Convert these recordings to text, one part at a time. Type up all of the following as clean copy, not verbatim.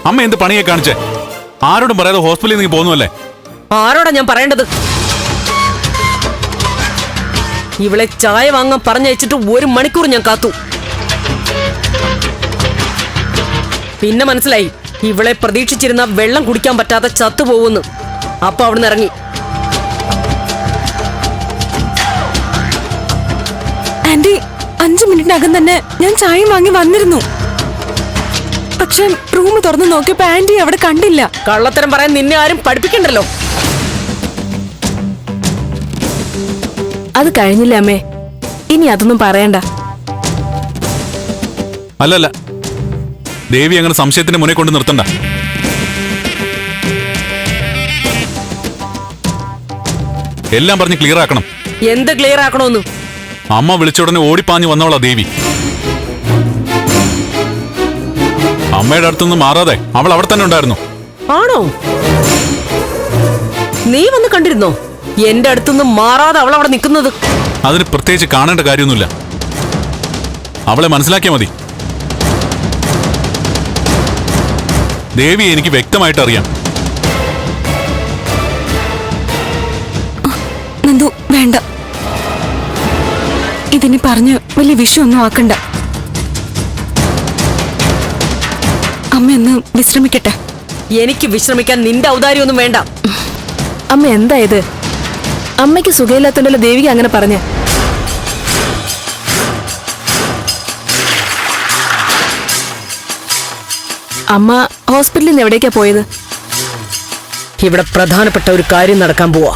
അമ്മ എന്ത് പണിയെ കാണിച്ചേ? ആരോടും പറയാതെ ഹോസ്പിറ്റലിൽ നീ പോകുന്നല്ലേ? ആരോടാ ഞാൻ പറയേണ്ടത്? ഇവളെ ചായ വാങ്ങാൻ പറഞ്ഞയച്ചിട്ട് 1 മണിക്കൂർ ഞാൻ കാത്തു. പിന്നെ മനസ്സിലായി ഇവളെ പ്രതീക്ഷിച്ചിരുന്ന വെള്ളം കുടിക്കാൻ പറ്റാതെ ചത്തുപോകുന്നു. അപ്പൊ അവിടുന്ന് ഇറങ്ങി. ആന്റി 5 മിനിറ്റിനകം തന്നെ ഞാൻ ചായ വാങ്ങി വന്നിരുന്നു. പക്ഷെ റൂം തുറന്നു നോക്കിയപ്പോ ആന്റി അവിടെ കണ്ടില്ല. കള്ളത്തരം പറയാൻ നിന്നെ ആരും പഠിപ്പിക്കണ്ടല്ലോ. അത് കഴിഞ്ഞില്ല അമ്മേ, ഇനി അതൊന്നും പറയണ്ട. അല്ലല്ല, ദേവി അങ്ങനെ സംശയത്തിന്റെ മുന്നേ കൊണ്ട് നിർത്തണ്ട. എല്ലാം പറഞ്ഞ് ക്ലിയർ ആക്കണം. എന്ത് ക്ലിയർ ആക്കണോന്ന്? അമ്മ വിളിച്ച ഉടനെ ഓടിപ്പാഞ്ഞു വന്നവളാ ദേവി. അമ്മയുടെ അടുത്തുനിന്ന് മാറാതെ അവൾ അവിടെ തന്നെ ഉണ്ടായിരുന്നു. ആണോ? നീ വന്ന് കണ്ടിരുന്നോ എന്റെ അടുത്തുനിന്ന് മാറാതെ അവൾ അവിടെ നിൽക്കുന്നത്? അതിന് പ്രത്യേകിച്ച് കാണേണ്ട കാര്യമൊന്നുമില്ല. അവളെ മനസ്സിലാക്കിയാൽ മതി. ദേവി എനിക്ക് വ്യക്തമായിട്ട് അറിയാം. നന്ദു വേണ്ട, ഇതിനി പറഞ്ഞ് വലിയ വിഷയമൊന്നും ആക്കണ്ട. അമ്മ ഒന്ന് വിശ്രമിക്കട്ടെ. എനിക്ക് വിശ്രമിക്കാൻ നിന്റെ ഔദാര്യമൊന്നും വേണ്ട. അമ്മ എന്താ ഇത്? അമ്മയ്ക്ക് സുഖമില്ലാത്തോണ്ടല്ലോ ദേവിക അങ്ങനെ പറഞ്ഞ. അമ്മ ഹോസ്പിറ്റലിൽ നിന്ന് എവിടേക്കാ പോയത്? ഇവിടെ പ്രധാനപ്പെട്ട ഒരു കാര്യം നടക്കാൻ പോവാ.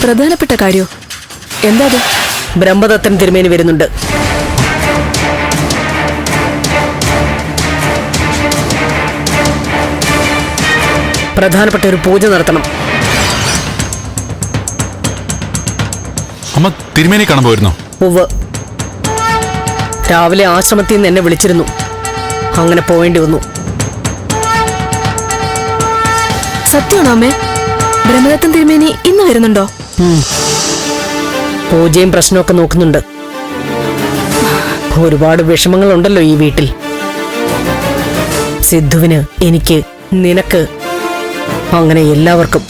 പ്രധാനപ്പെട്ട കാര്യോ? എന്താ അത്? ബ്രഹ്മദത്തൻ തിരുമേനി വരുന്നുണ്ട്. പ്രധാനപ്പെട്ട ഒരു പൂജ നടത്തണം. അമ്മ തിരുമേനി കാണാൻ പോയിരുന്നോ? ഉവ്വ്, രാവിലെ ആശ്രമത്തിൽ നിന്ന് എന്നെ വിളിച്ചിരുന്നു. അങ്ങനെ പോവേണ്ടി വന്നു. സത്യമാണോ അമ്മേ? ബ്രഹ്മദത്തൻ തിരുമേനി ഇന്ന് വരുന്നുണ്ടോ? പൂജയും പ്രശ്നമൊക്കെ നോക്കുന്നുണ്ട്. ഒരുപാട് വിഷമങ്ങളുണ്ടല്ലോ ഈ വീട്ടിൽ. സിദ്ധുവിന്, എനിക്ക്, നിനക്ക്, അങ്ങനെ എല്ലാവർക്കും.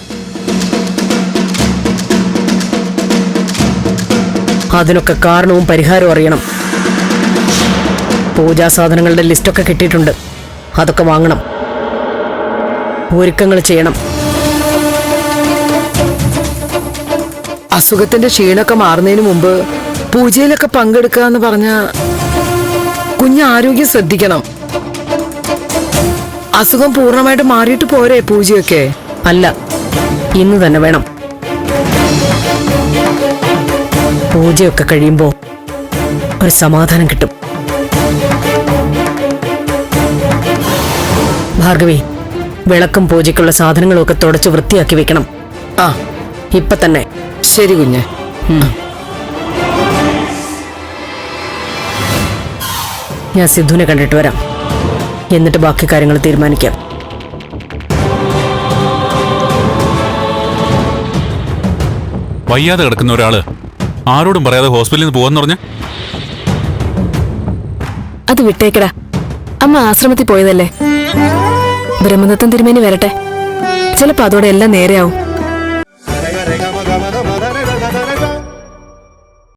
അതിനൊക്കെ കാരണവും പരിഹാരവും അറിയണം. പൂജാ സാധനങ്ങളുടെ ലിസ്റ്റൊക്കെ കിട്ടിയിട്ടുണ്ട്. അതൊക്കെ വാങ്ങണം. ഒരുക്കങ്ങൾ ചെയ്യണം. അസുഖത്തിന്റെ ക്ഷീണമൊക്കെ മാറുന്നതിന് മുമ്പ് പൂജയിലൊക്കെ പങ്കെടുക്കുക എന്ന് പറഞ്ഞ കുഞ്ഞ് ആരോഗ്യം ശ്രദ്ധിക്കണം. അസുഖം പൂർണ്ണമായിട്ട് മാറിയിട്ട് പോരെ പൂജയൊക്കെ? അല്ല, ഇന്ന് തന്നെ വേണം. പൂജയൊക്കെ കഴിയുമ്പോ ഒരു സമാധാനം കിട്ടും. ഭാർഗവി, വിളക്കും പൂജയ്ക്കുള്ള സാധനങ്ങളും ഒക്കെ തുടച്ച് വൃത്തിയാക്കി വെക്കണം. ആ, ഇപ്പൊ തന്നെ. ശരി കുഞ്ഞ്. ഞാൻ സിദ്ധുവിനെ കണ്ടിട്ട് വരാം. എന്നിട്ട് ബാക്കി കാര്യങ്ങൾ തീരുമാനിക്കാം. വയ്യാതെ കിടക്കുന്ന ഒരാള് ആരോടും പറയാതെ ഹോസ്പിറ്റലിൽ നിന്ന് പോവാന്ന് പറഞ്ഞ? അത് വിട്ടേക്കടാ. അമ്മ ആശ്രമത്തിൽ പോയതല്ലേ. ബ്രഹ്മദത്തൻ തിരുമേനി വരട്ടെ, ചിലപ്പോ അതോടെ എല്ലാം നേരെയാവും.